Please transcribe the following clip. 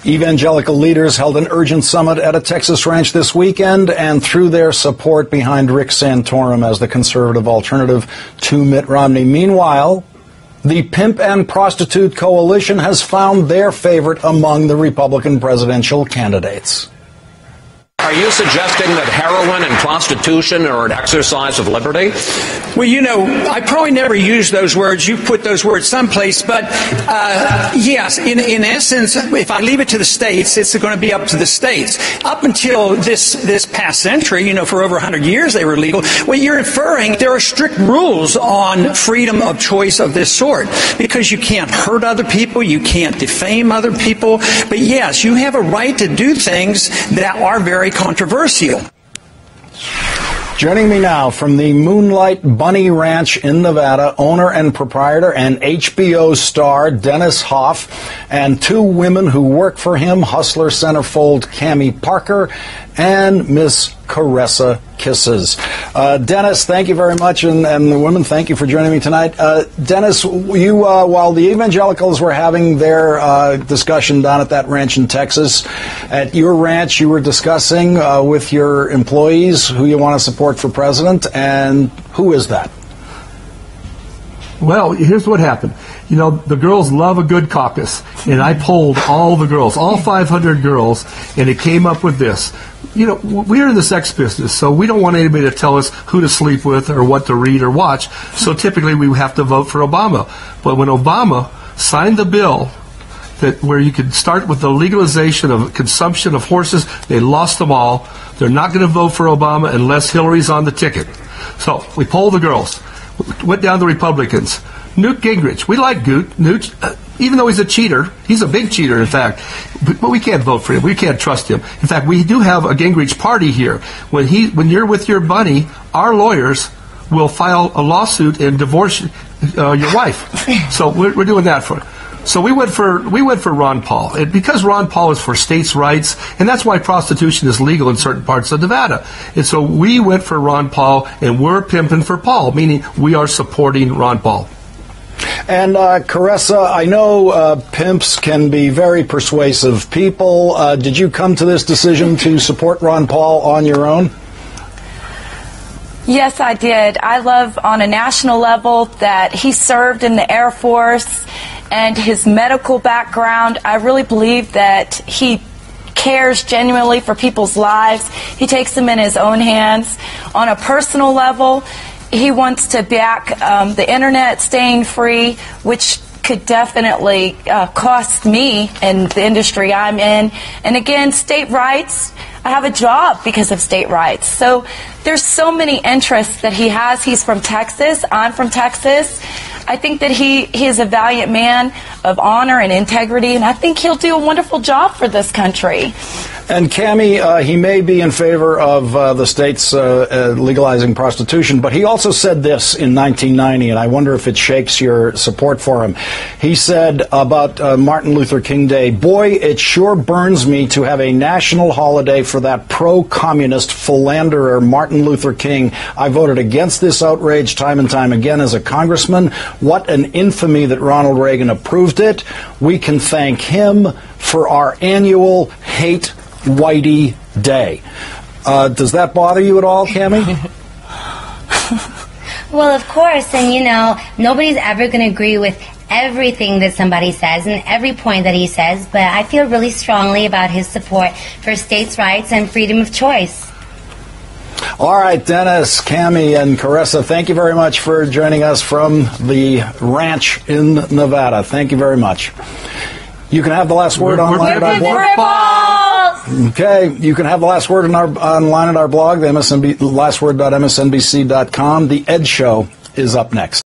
Evangelical leaders held an urgent summit at a Texas ranch this weekend and threw their support behind Rick Santorum as the conservative alternative to Mitt Romney. Meanwhile, the Pimp and Prostitute Coalition has found their favorite among the Republican presidential candidates. Are you suggesting that heroin and prostitution are an exercise of liberty? Well, you know, I probably never used those words. You put those words someplace. But, yes, in essence, if I leave it to the states, it's going to be up to the states. Up until this past century, you know, for over 100 years they were legal. What you're inferring, there are strict rules on freedom of choice of this sort. Because you can't hurt other people. You can't defame other people. But, yes, you have a right to do things that are very controversial. Joining me now from the Moonlight Bunny Ranch in Nevada, owner and proprietor and HBO star Dennis Hoff, and two women who work for him, Hustler centerfold Cammie Parker and Miss Caressa Kisses. Dennis, thank you very much, and the women, thank you for joining me tonight. Dennis, you while the evangelicals were having their discussion down at that ranch in Texas, at your ranch you were discussing with your employees who you want to support for president, and who is that? Well, here's what happened. You know, the girls love a good caucus, and I polled all the girls, all 500 girls, and it came up with this. You know, we're in the sex business, so we don't want anybody to tell us who to sleep with or what to read or watch, so typically we have to vote for Obama. But when Obama signed the bill that where you could start with the legalization of consumption of horses, they lost them all. They're not going to vote for Obama unless Hillary's on the ticket. So we polled the girls, went down to Republicans. Newt Gingrich, we like Newt, even though he's a cheater. He's a big cheater, in fact. But we can't vote for him. We can't trust him. In fact, we do have a Gingrich party here. When you're with your bunny, our lawyers will file a lawsuit and divorce your wife. So we're doing that for. So we went for Ron Paul, and because Ron Paul is for states' rights, and that's why prostitution is legal in certain parts of Nevada. And so we went for Ron Paul, and we're pimping for Paul, meaning we are supporting Ron Paul. And Caressa, I know pimps can be very persuasive people. Did you come to this decision to support Ron Paul on your own? Yes, I did. I love on a national level that he served in the Air Force and his medical background. I really believe that he cares genuinely for people's lives. He takes them in his own hands. On a personal level, he wants to back the internet staying free, which could definitely cost me in the industry I'm in. And again, state rights. I have a job because of state rights. So there's so many interests that he has. He's from Texas. I'm from Texas. I think that he is a valiant man of honor and integrity, and I think he'll do a wonderful job for this country. And Cammie, he may be in favor of the states legalizing prostitution, but he also said this in 1990, and I wonder if it shakes your support for him. He said about Martin Luther King Day, "Boy, it sure burns me to have a national holiday for that pro-communist philanderer Martin Luther King. I voted against this outrage time and time again as a congressman. What an infamy that Ronald Reagan approved it. We can thank him for our annual Hate Whitey Day." Does that bother you at all, Cammie? Well, of course, and you know, nobody's ever going to agree with everything that somebody says and every point that he says, but I feel really strongly about his support for states' rights and freedom of choice. All right, Dennis, Cammie, and Caressa, thank you very much for joining us from the ranch in Nevada. Thank you very much. You can have the last word online at our blog. Okay, you can have the last word online at our blog, the lastword.msnbc.com. The Ed Show is up next.